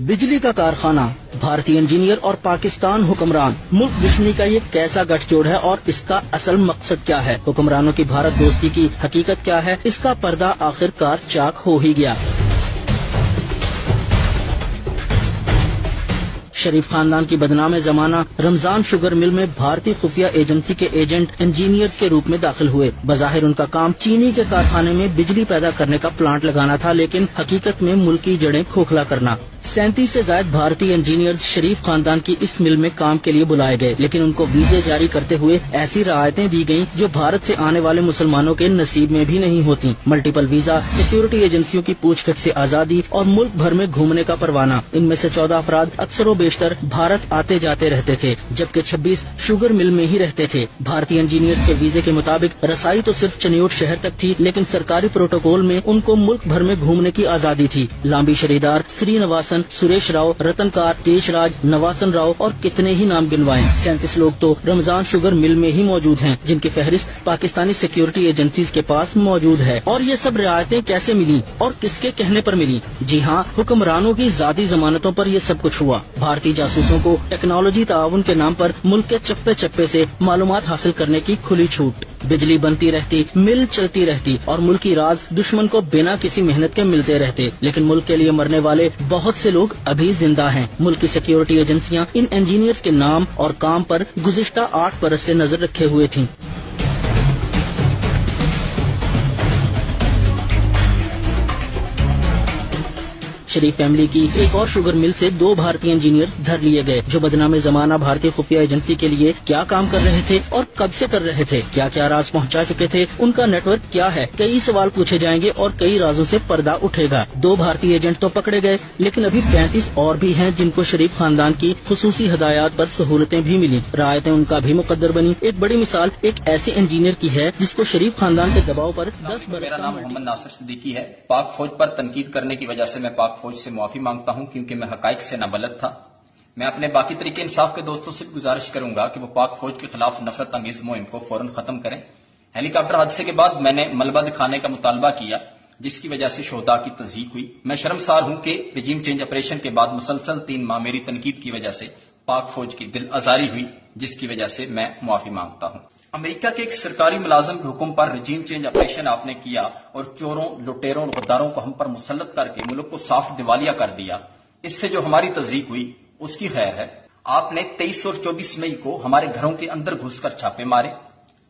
बिजली का कारखाना, भारतीय इंजीनियर और पाकिस्तान हुक्मरान, मुल्क दुश्मनी का ये कैसा गठजोड़ है और इसका असल मकसद क्या है? हुक्मरानों की भारत दोस्ती की हकीकत क्या है? इसका पर्दा आखिरकार चाक हो ही गया। शरीफ खानदान की बदनाम जमाना रमजान शुगर मिल में भारतीय खुफिया एजेंसी के एजेंट इंजीनियर्स के रूप में दाखिल हुए। बज़ाहिर उनका काम चीनी के कारखाने में बिजली पैदा करने का प्लांट लगाना था, लेकिन हकीकत में मुल्क की जड़ें खोखला करना। 37 से ज्यादा भारतीय इंजीनियर्स शरीफ खानदान की इस मिल में काम के लिए बुलाए गए, लेकिन उनको वीजे जारी करते हुए ऐसी रियायतें दी गईं जो भारत से आने वाले मुसलमानों के नसीब में भी नहीं होती। मल्टीपल वीजा, सिक्योरिटी एजेंसियों की पूछताछ से आजादी और मुल्क भर में घूमने का परवाना। इनमें से 14 अफराद अक्सर बेशतर भारत आते जाते रहते थे, जबकि 26 शुगर मिल में ही रहते थे। भारतीय इंजीनियर के वीजे के मुताबिक रसाई तो सिर्फ चनियोट शहर तक थी, लेकिन सरकारी प्रोटोकॉल में उनको मुल्क भर में घूमने की आजादी थी। लांबी शरीदार, श्रीनिवासन, सुरेश राव, रतनकार, देशराज, नवासन राव और कितने ही नाम गिनवाएं। 37 लोग तो रमजान शुगर मिल में ही मौजूद हैं, जिनकी फहरिस्त पाकिस्तानी सिक्योरिटी एजेंसीज के पास मौजूद है। और ये सब रियायतें कैसे मिली और किसके कहने पर मिली? जी हाँ, हुक्मरानों की जाती जमानतों पर ये सब कुछ हुआ। भारतीय जासूसों को टेक्नोलॉजी ताउन के नाम पर मुल्क के चप्पे चप्पे से मालूमात हासिल करने की खुली छूट। बिजली बनती रहती, मिल चलती रहती और मुल्की राज दुश्मन को बिना किसी मेहनत के मिलते रहते, लेकिन मुल्क के लिए मरने वाले बहुत से लोग अभी जिंदा हैं। मुल्क की सिक्योरिटी एजेंसियां इन इंजीनियर्स के नाम और काम पर गुज़िश्ता 8 बरस से नजर रखे हुए थीं। शरीफ फैमिली की एक और शुगर मिल से 2 भारतीय इंजीनियर धर लिए गए, जो बदनामे जमाना भारतीय खुफिया एजेंसी के लिए क्या काम कर रहे थे और कब से कर रहे थे, क्या क्या राज पहुंचा चुके थे, उनका नेटवर्क क्या है। कई सवाल पूछे जाएंगे और कई राजों से पर्दा उठेगा। 2 भारतीय एजेंट तो पकड़े गए, लेकिन अभी 35 और भी हैं जिनको शरीफ खानदान की खुसूसी हदायत पर सहूलतें भी मिली। रायतें उनका भी मुकद्दर बनी। एक बड़ी मिसाल एक ऐसे इंजीनियर की है जिसको शरीफ खानदान के दबाव पर 10 बरस। मेरा नाम मोहम्मद नासिर सिद्दीकी है। पाक फौज पर तनकीद करने की वजह से मैं पाक फौज से मुआफी मांगता हूं, क्योंकि मैं हकाइक से नाबलद था। मैं अपने बाकी तरीके इंसाफ के दोस्तों से गुजारिश करूंगा कि वो पाक फौज के खिलाफ नफरत अंगेज मुहिम को फौरन खत्म करें। हेलीकॉप्टर हादसे के बाद मैंने मलबा दिखाने का मुतालबा किया, जिसकी वजह से शोहदा की तज़हीक हुई। मैं शर्मसार हूं कि रिजीम चेंज ऑपरेशन के बाद मुसलसल 3 माह मेरी तनकीद की वजह से पाक फौज की दिल आजारी हुई, जिसकी वजह से मैं मुआफी मांगता हूं। अमेरिका के एक सरकारी मुलाजिम के हुक्म पर रिजीम चेंज ऑपरेशन आपने किया और चोरों, लुटेरों और गद्दारों को हम पर मुसल्लत करके मुल्क को साफ दिवालिया कर दिया। इससे जो हमारी तज़हीक हुई उसकी खैर है। आपने 23 और 24 मई को हमारे घरों के अंदर घुसकर छापे मारे,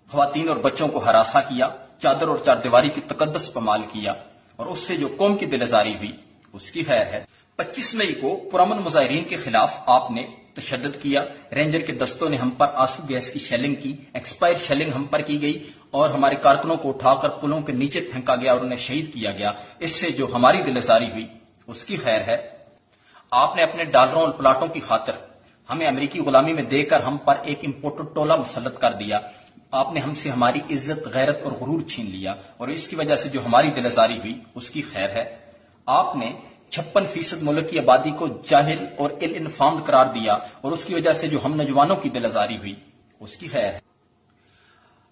ख्वातीन और बच्चों को हरासा किया, चादर और चारदीवारी की तकद्दस पमाल किया और उससे जो कौम की दिलजारी हुई उसकी खैर है। 25 मई को पुरअमन मुजाहिरीन के खिलाफ आपने तशद्दुद किया। रेंजर के दस्तों ने हम पर आंसू गैस की शेलिंग की, एक्सपायर शेलिंग हम पर की गई और हमारे कारकुनों को उठाकर पुलों के नीचे फेंका गया और उन्हें शहीद किया गया। इससे जो हमारी दिलजारी हुई उसकी खैर है। आपने अपने डॉलरों और प्लाटों की खातिर हमें अमेरिकी गुलामी में देकर हम पर एक इम्पोर्टेड टोला मुसल्लत कर दिया। आपने हमसे हमारी इज्जत, गैरत और गुरूर छीन लिया और इसकी वजह से जो हमारी दिलजारी हुई उसकी खैर है। आपने 56% मुल्क की आबादी को जाहिल और इल इन्फॉर्म्ड करार दिया और उसकी वजह से जो हम नौजवानों की दिलजारी हुई उसकी खैर है।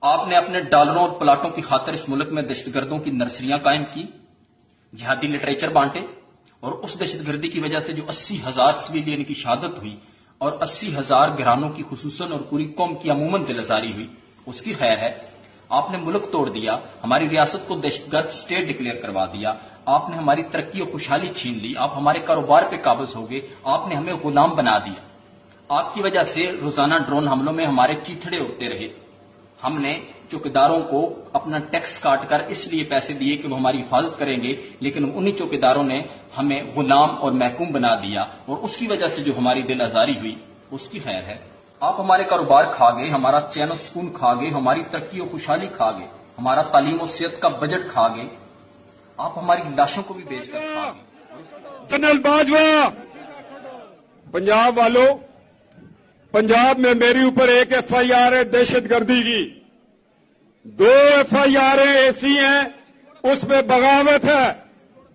आपने अपने डॉलरों और प्लाटों की खातिर इस मुल्क में दहशतगर्दों की नर्सरियां कायम की, जिहादी लिटरेचर बांटे और उस दहशतगर्दी की वजह से जो 80,000 सिविलियन की शहादत हुई और 80,000 घरानों की खुसूसन और पूरी कौम की अमूमन दिलजारी हुई उसकी खैर है। आपने मुल्क तोड़ दिया, हमारी रियासत को दहशतगर्द स्टेट डिक्लेयर करवा दिया। आपने हमारी तरक्की और खुशहाली छीन ली। आप हमारे कारोबार पे काबिज हो गए। आपने हमें गुलाम बना दिया। आपकी वजह से रोजाना ड्रोन हमलों में हमारे चीथड़े उड़ते रहे। हमने चौकीदारों को अपना टैक्स काटकर इसलिए पैसे दिए कि वो हमारी हिफाजत करेंगे, लेकिन उन्हीं चौकीदारों ने हमें गुलाम और महकूम बना दिया और उसकी वजह से जो हमारी दिल आजारी हुई उसकी खैर है। आप हमारे कारोबार खा गए, हमारा चैन और सुकून खा गए, हमारी तरक्की और खुशहाली खा गए, हमारा तालीम और सेहत का बजट खा गए। आप हमारी लाशों को भी बेचकर खा गए। जनरल बाजवा, पंजाब वालों, पंजाब में मेरे ऊपर एक FIR है दहशतगर्दी की, 2 FIR ऐसी हैं उसमें बगावत है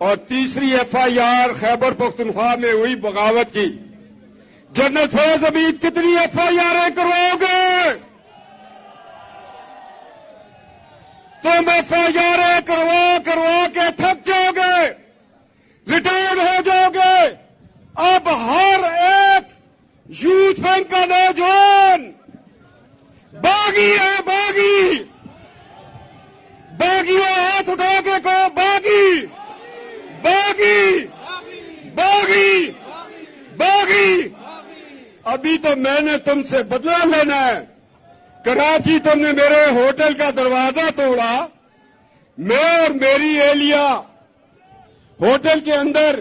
और तीसरी FIR खैबर पख्तूनख्वा में हुई बगावत की। जनरल फैज हमीद कितनी FIR करवाओगे? तुम FIR करवा के थक जाओगे, रिटायर्ड हो जाओगे। اب ہر ایک یوتھ ونگ کا نوجوان باغی ہے، باغی باغیوں ہاتھ اٹھا کے کہو باغی باغی باغی باغی۔ ابھی تو میں نے تم سے بدلہ لینا ہے۔ کراچی تم نے میرے ہوٹل کا دروازہ توڑا، میں اور میری اہلیہ ہوٹل کے اندر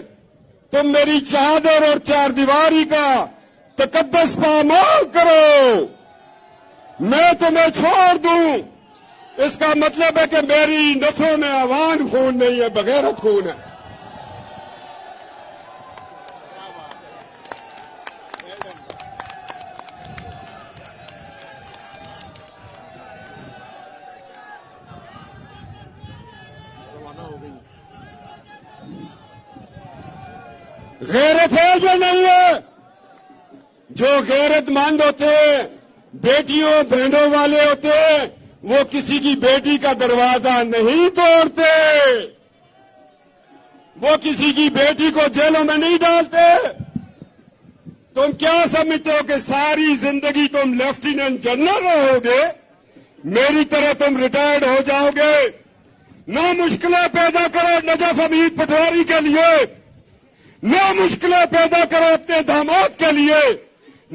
تم میری چادر اور چار دیواری کا تقدس پامال کرو، میں تمہیں چھوڑ دوں، اس کا مطلب ہے کہ میری نسوں میں عوام خون نہیں ہے، بغیرت خون ہے۔ غیرت ہے جو نہیں ہے؟ جو غیرت مند ہوتے ہیں، بیٹیوں بہنوں والے ہوتے ہیں، وہ کسی کی بیٹی کا دروازہ نہیں توڑتے، وہ کسی کی بیٹی کو جیلوں میں نہیں ڈالتے۔ تم کیا سمجھتے ہو کہ ساری زندگی تم لیفٹیننٹ جنرل رہو گے، میری طرح تم ریٹائرڈ ہو جاؤ گے؟ نہ مشکلیں پیدا کرو نجف حمید پٹواری کے لیے، نہ مشکلیں پیدا کرو اپنے داماد کے لیے،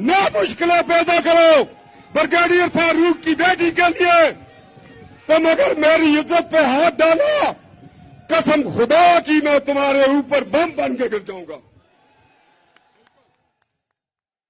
نہ مشکلیں پیدا کرو بریگیڈیئر فاروق کی بیٹی کے لیے۔ تم اگر میری عزت پہ ہاتھ ڈالو، قسم خدا کی میں تمہارے اوپر بم بن کے گر جاؤں گا۔